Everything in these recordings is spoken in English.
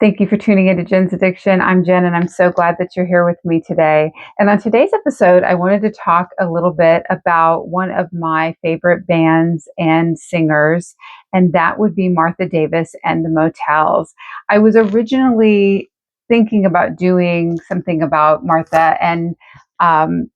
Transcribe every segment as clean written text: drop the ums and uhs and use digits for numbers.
Thank you for tuning into Jen's Addiction. I'm Jen, and I'm so glad that you're here with me today. And on today's episode, I wanted to talk a little bit about one of my favorite bands and singers, and that would be Martha Davis and the Motels. I was originally thinking about doing something about Martha, and um,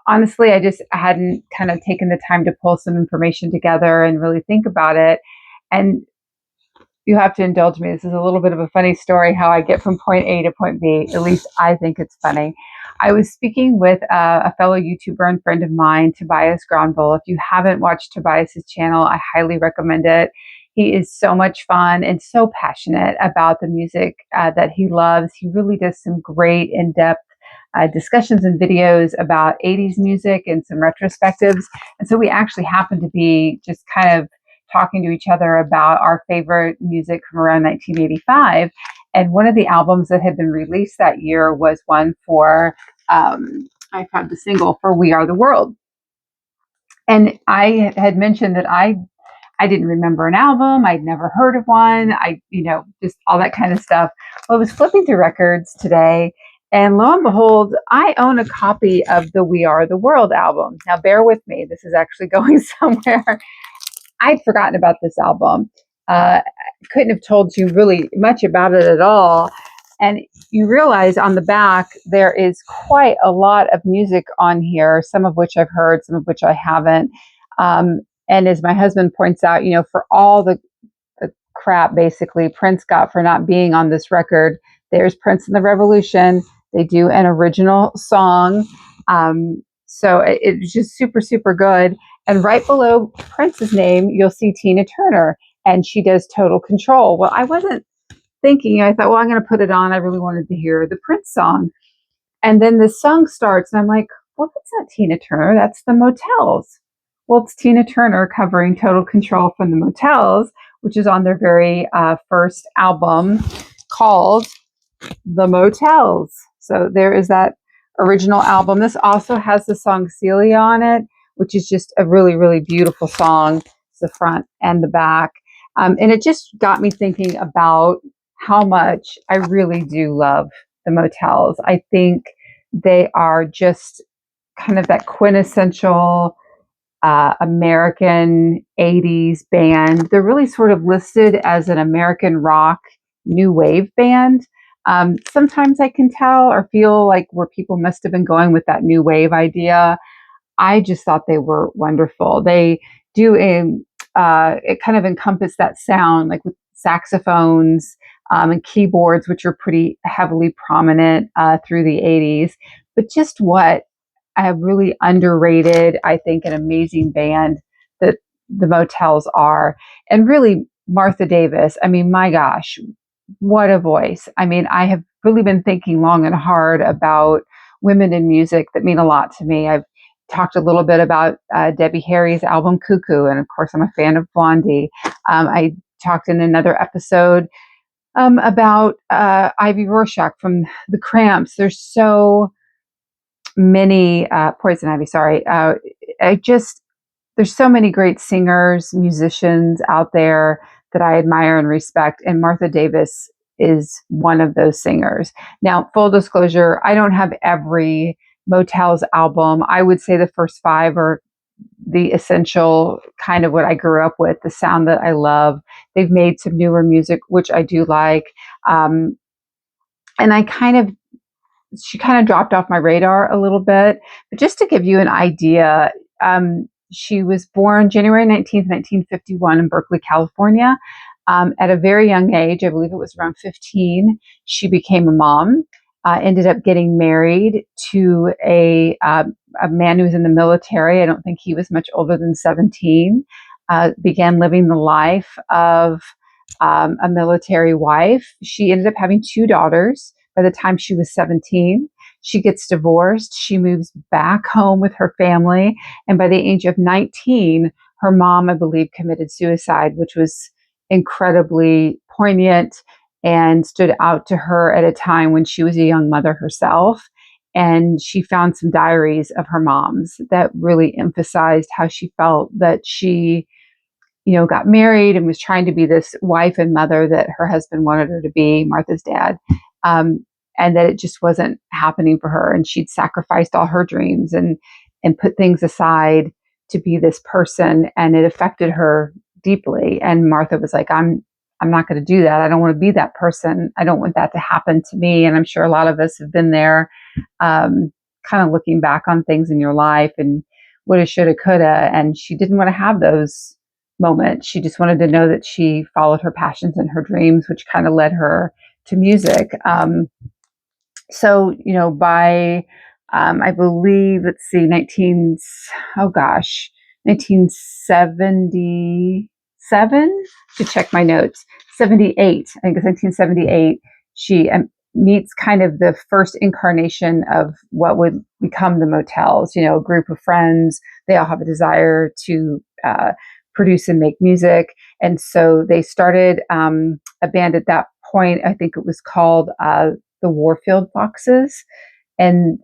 honestly, I just hadn't kind of taken the time to pull some information together and really think about it. And you have to indulge me. This is a little bit of a funny story how I get from point A to point B. At least I think it's funny. I was speaking with a fellow YouTuber and friend of mine, Tobias Granville. If you haven't watched Tobias's channel, I highly recommend it. He is so much fun and so passionate about the music that he loves. He really does some great in-depth discussions and videos about 80s music and some retrospectives. And so we actually happen to be just kind of talking to each other about our favorite music from around 1985. And one of the albums that had been released that year was one for, I found the single for We Are the World. And I had mentioned that I didn't remember an album. I'd never heard of one. Just all that kind of stuff. Well, I was flipping through records today, and lo and behold, I own a copy of the We Are the World album. Now, bear with me. This is actually going somewhere. I'd forgotten about this album. Couldn't have told you really much about it at all. And you realize on the back, there is quite a lot of music on here, some of which I've heard, some of which I haven't. And as my husband points out, for all the crap basically Prince got for not being on this record, there's Prince and the Revolution. They do an original song. So it's just super, super good. And right below Prince's name, you'll see Tina Turner, and she does Total Control. Well, I wasn't thinking. I thought, well, I'm going to put it on. I really wanted to hear the Prince song. And then the song starts, and I'm like, well, that's not Tina Turner. That's the Motels. Well, it's Tina Turner covering Total Control from the Motels, which is on their very first album called The Motels. So there is that original album. This also has the song Celia on it, which is just a really, really beautiful song. It's the front and the back. And it just got me thinking about how much I really do love the Motels. I think they are just kind of that quintessential American 80s band. They're really sort of listed as an American rock new wave band. Sometimes I can tell or feel like where people must have been going with that new wave idea. I just thought they were wonderful. They do it kind of encompass that sound, like with saxophones and keyboards, which are pretty heavily prominent through the 80s. But just what a really underrated, I think, an amazing band that the Motels are. And really, Martha Davis, I mean, my gosh, what a voice. I mean, I have really been thinking long and hard about women in music that mean a lot to me. I've talked a little bit about Debbie Harry's album Cuckoo, and of course, I'm a fan of Blondie. I talked in another episode about Ivy Rorschach from The Cramps. There's so many Poison Ivy. Sorry, there's so many great singers, musicians out there that I admire and respect, and Martha Davis is one of those singers. Now, full disclosure, I don't have every Motels album. I would say the first five are the essential kind of what I grew up with, the sound that I love. They've made some newer music, which I do like. And she kind of dropped off my radar a little bit. But just to give you an idea, she was born January 19th, 1951 in Berkeley, California. At a very young age, I believe it was around 15, she became a mom, ended up getting married to a man who was in the military. I don't think he was much older than 17, began living the life of a military wife. She ended up having two daughters by the time she was 17. She gets divorced. She moves back home with her family. And by the age of 19, her mom, I believe, committed suicide, which was incredibly poignant and stood out to her at a time when she was a young mother herself. And she found some diaries of her mom's that really emphasized how she felt that she got married and was trying to be this wife and mother that her husband wanted her to be, Martha's dad. And that it just wasn't happening for her. And she'd sacrificed all her dreams and put things aside to be this person. And it affected her deeply. And Martha was like, I'm not going to do that. I don't want to be that person. I don't want that to happen to me. And I'm sure a lot of us have been there, kind of looking back on things in your life and woulda, shoulda, coulda. And she didn't want to have those moments. She just wanted to know that she followed her passions and her dreams, which kind of led her to music. So, by, I believe, let's see, 1977, to check my notes, 78, I think it's 1978, she meets kind of the first incarnation of what would become the Motels, a group of friends. They all have a desire to produce and make music. And so they started a band at that point. I think it was called the Warfield Foxes. And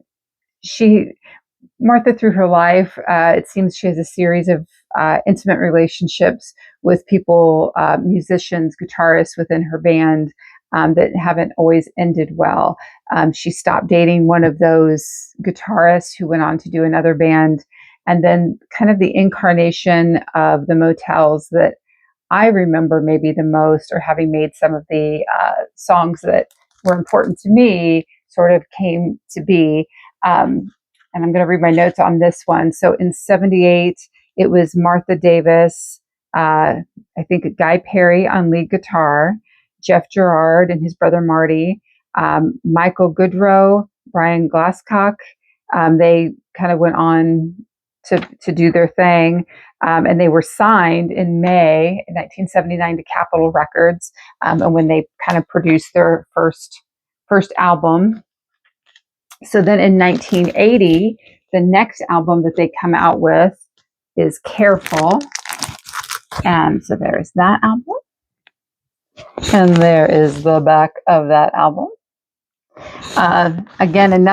Martha, through her life, it seems she has a series of intimate relationships with people, musicians, guitarists within her band, that haven't always ended well. She stopped dating one of those guitarists who went on to do another band. And then kind of the incarnation of the Motels that I remember maybe the most, or having made some of the songs that were important to me, sort of came to be. And I'm going to read my notes on this one. So in 78, it was Martha Davis, I think Guy Perry on lead guitar, Jeff Gerard and his brother Marty, Michael Goodrow, Brian Glasscock. They kind of went on to do their thing. And they were signed in May 1979 to Capitol Records. And when they kind of produced their first album. So then in 1980, the next album that they come out with is Careful. And so there's that album. And there is the back of that album. Again,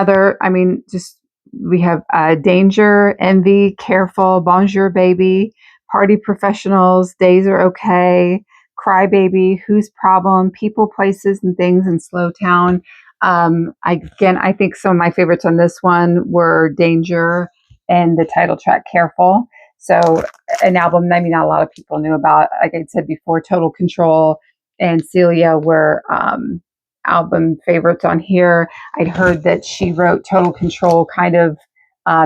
we have Danger, Envy, Careful, Bonjour Baby, Party Professionals, Days Are Okay, Cry Baby, Whose Problem, People, Places, and Things in Slow Town. I think some of my favorites on this one were Danger and the title track Careful. So an album not a lot of people knew about. Like I said before, Total Control and Celia were album favorites on here. I'd heard that she wrote Total Control kind of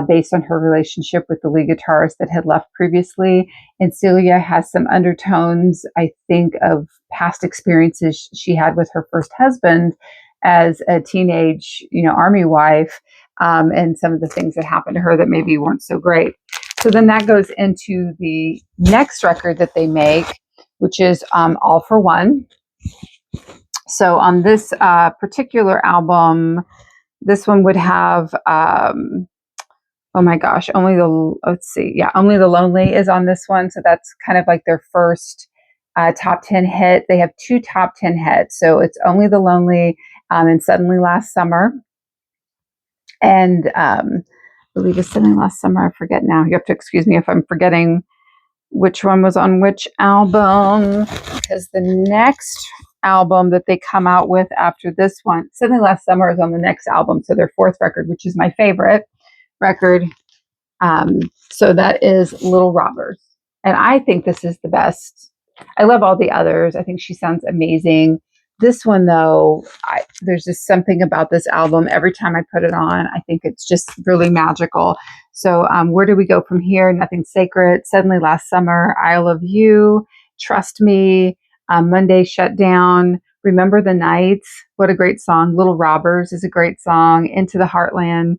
based on her relationship with the lead guitarist that had left previously. And Celia has some undertones, I think, of past experiences she had with her first husband as a teenage, army wife, and some of the things that happened to her that maybe weren't so great. So then that goes into the next record that they make, which is All for One. So on this particular album, this one would have, oh my gosh, Only the Lonely is on this one. So that's kind of like their first top 10 hit. They have two top 10 hits. So it's Only the Lonely and Suddenly Last Summer. And I believe it's Suddenly Last Summer. I forget now. You have to excuse me if I'm forgetting which one was on which album, because the next album that they come out with after this one, Suddenly Last Summer, is on the next album. So their fourth record, which is my favorite record. So that is Little Robbers. And I think this is the best. I love all the others. I think she sounds amazing. This one, though, there's just something about this album. Every time I put it on, I think it's just really magical. So where do we go from here? Nothing Sacred, Suddenly Last Summer, I Love You, Trust Me, Monday Shut Down, Remember the Nights. What a great song. Little Robbers is a great song. Into the Heartland,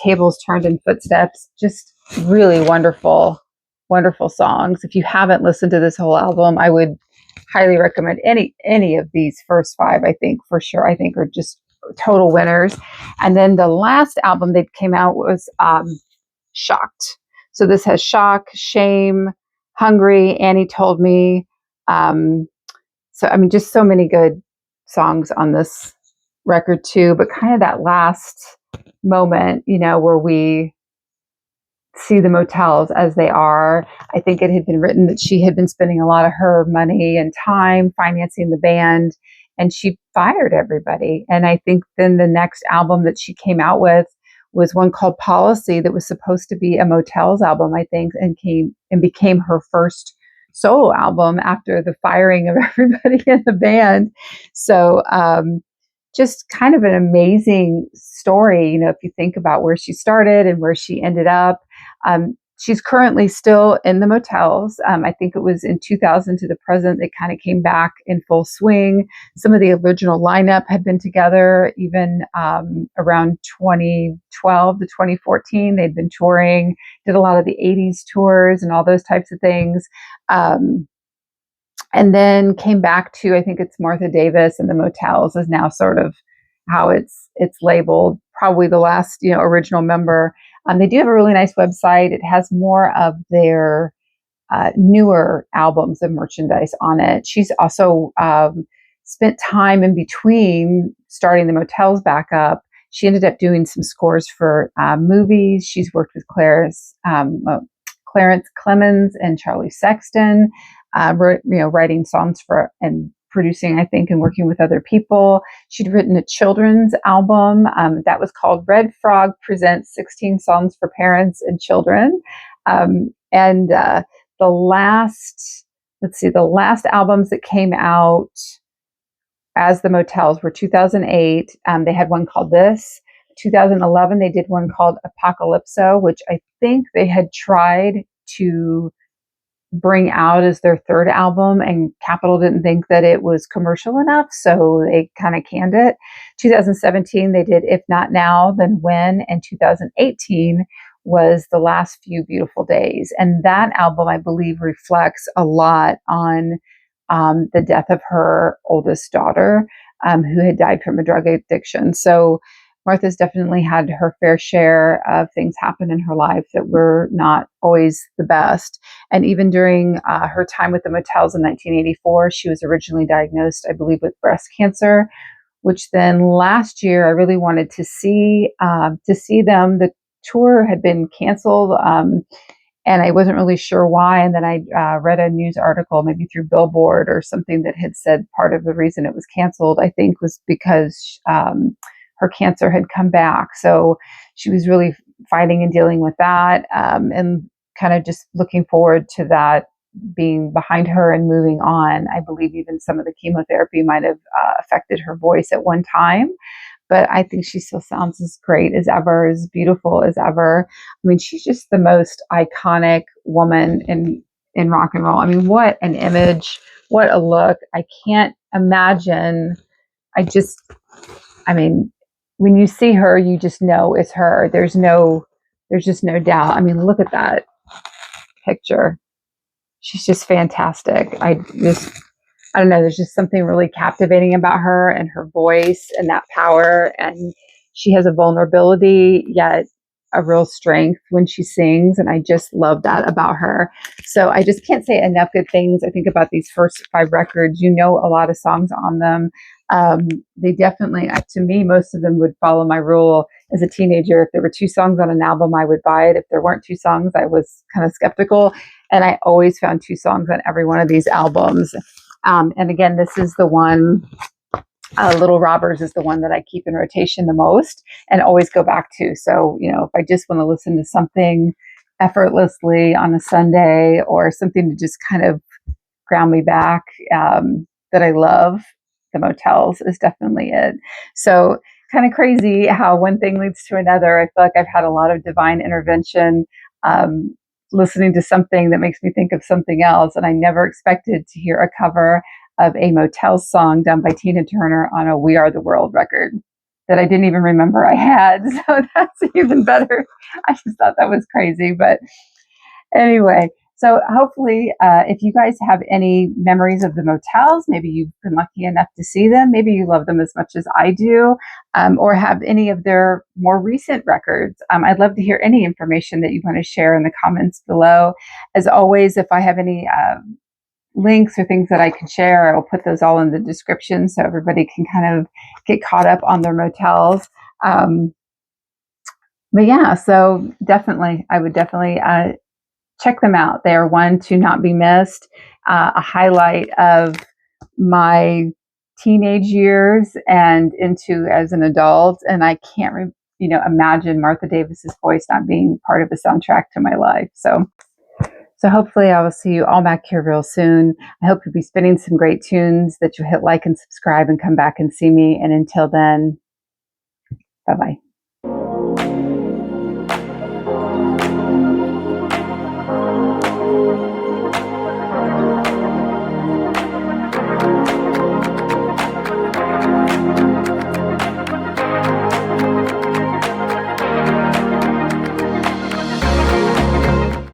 Tables Turned in Footsteps. Just really wonderful, wonderful songs. If you haven't listened to this whole album, I would highly recommend any of these first five. I think for sure. I think are just total winners. And then the last album that came out was Shocked. So this has Shock, Shame, Hungry, Annie Told Me. Just so many good songs on this record too. But kind of that last moment, where we see the motels as they are. I think it had been written that she had been spending a lot of her money and time financing the band, and she fired everybody. And I think then the next album that she came out with was one called Policy that was supposed to be a Motels album, I think, and became her first solo album after the firing of everybody in the band. So just kind of an amazing story, if you think about where she started and where she ended up. She's currently still in the Motels. I think it was in 2000 to the present, they kind of came back in full swing. Some of the original lineup had been together even around 2012 to 2014. They'd been touring, did a lot of the 80s tours and all those types of things. And then came back to, I think it's Martha Davis, and the Motels is now sort of how it's labeled. Probably the last original member. They do have a really nice website. It has more of their newer albums and merchandise on it. She's also spent time in between starting the Motels back up. She ended up doing some scores for movies. She's worked with Clarence Clemens and Charlie Sexton, writing songs for and producing, I think, and working with other people. She'd written a children's album that was called Red Frog Presents 16 Songs for Parents and Children. And the last albums that came out as the Motels were 2008. They had one called This. 2011, they did one called Apocalypso, which I think they had tried to bring out as their third album, and Capitol didn't think that it was commercial enough, so they kind of canned it. 2017, they did If Not Now, Then When, and 2018 was The Last Few Beautiful Days. And that album, I believe, reflects a lot on the death of her oldest daughter, who had died from a drug addiction. So Martha's definitely had her fair share of things happen in her life that were not always the best. And even during her time with the Motels in 1984, she was originally diagnosed, I believe, with breast cancer, which then last year I really wanted to see them. The tour had been canceled, and I wasn't really sure why. And then I read a news article, maybe through Billboard or something, that had said part of the reason it was canceled, I think, was because her cancer had come back. So she was really fighting and dealing with that, and kind of just looking forward to that being behind her and moving on. I believe even some of the chemotherapy might have affected her voice at one time, but I think she still sounds as great as ever, as beautiful as ever. I mean, she's just the most iconic woman in rock and roll. I mean, what an image, what a look. I can't imagine. I mean, when you see her, you just know it's her. There's just no doubt. I mean, look at that picture. She's just fantastic. I don't know, there's just something really captivating about her and her voice and that power. And she has a vulnerability, yet a real strength when she sings. And I just love that about her. So I just can't say enough good things. I think about these first 5 records, a lot of songs on them. They definitely, to me, most of them would follow my rule as a teenager. If there were 2 songs on an album, I would buy it. If there weren't 2 songs, I was kind of skeptical. And I always found 2 songs on every one of these albums. And again, this is the one, Little Robbers is the one that I keep in rotation the most and always go back to. So, if I just want to listen to something effortlessly on a Sunday, or something to just kind of ground me back, that I love, the Motels is definitely it. So kind of crazy how one thing leads to another. I feel like I've had a lot of divine intervention, listening to something that makes me think of something else. And I never expected to hear a cover of a Motels song done by Tina Turner on a We Are the World record that I didn't even remember I had. So that's even better. I just thought that was crazy. But anyway, so hopefully, if you guys have any memories of the Motels, maybe you've been lucky enough to see them, maybe you love them as much as I do, or have any of their more recent records. I'd love to hear any information that you want to share in the comments below. As always, if I have any links or things that I can share, I'll put those all in the description so everybody can kind of get caught up on their Motels. But yeah, so definitely, I would definitely check them out. They are one to not be missed, a highlight of my teenage years and into as an adult. And I can't, imagine Martha Davis's voice not being part of the soundtrack to my life. So hopefully I will see you all back here real soon. I hope you'll be spinning some great tunes, that you hit like and subscribe and come back and see me. And until then, bye bye.